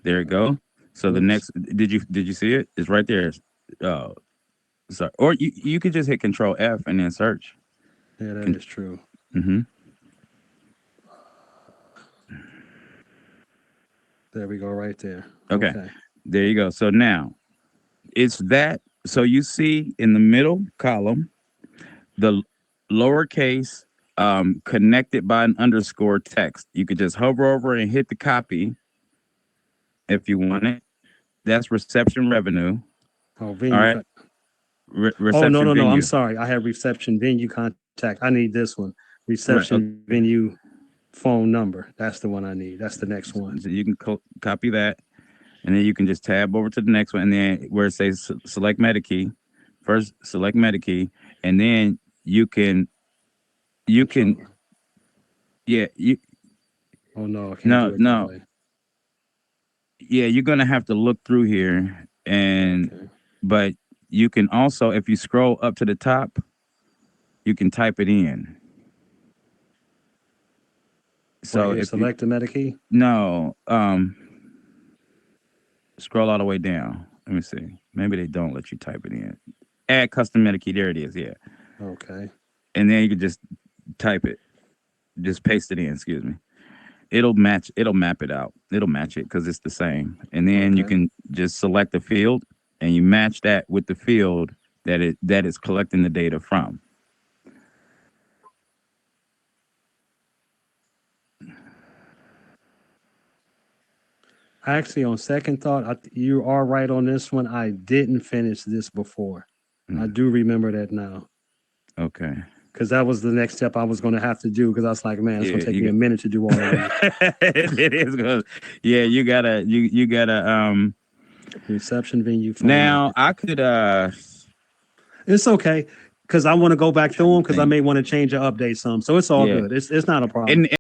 There you go. So the Oops. next, did you see it? It's right there. Uh, so or you could just hit Control F and then search. Yeah, that Con- is true. mm-hmm. There we go, right there. Okay, Okay. there you go. So now it's that. So you see in the middle column the lowercase connected by an underscore text. You could just hover over and hit the copy if you want it. That's reception revenue. Oh, All venue. right, Oh, no, reception no, no. I'm venue. sorry. I have reception venue contact. I need this one. Right. Reception Okay. venue phone number. That's the one I need. That's the next one. So you can copy that, and then you can just tab over to the next one, and then where it says select meta key, first select meta key, and then you can Controller. yeah you Oh, no, I can't no do it that no way. yeah, you're gonna have to look through here, and Okay. but you can also, if you scroll up to the top, you can type it in. Right So here, if you select the meta key. no scroll all the way down. Let me see. Maybe they don't let you type it in. Add custom meta key. There it is. Yeah, Okay. and then you can just type it. Just paste it in. Excuse me. It'll match. It'll map it out. It'll match it because it's the same. And then you Okay. can just select the field, and you match that with the field that is collecting the data from. Actually, on second thought, you are right on this one. I didn't finish this before. I Mm, do remember that now okay. because that was the next step I was going to have to do because I was like, man, it's going Yeah, to take you me a got. minute to do all of these. It is good. Yeah, you gotta. Reception venue phone Now number. I could. It's okay because I want to go back through Trying them to because I think. may want to change or update some. So it's all Yeah, good. It's not a problem. and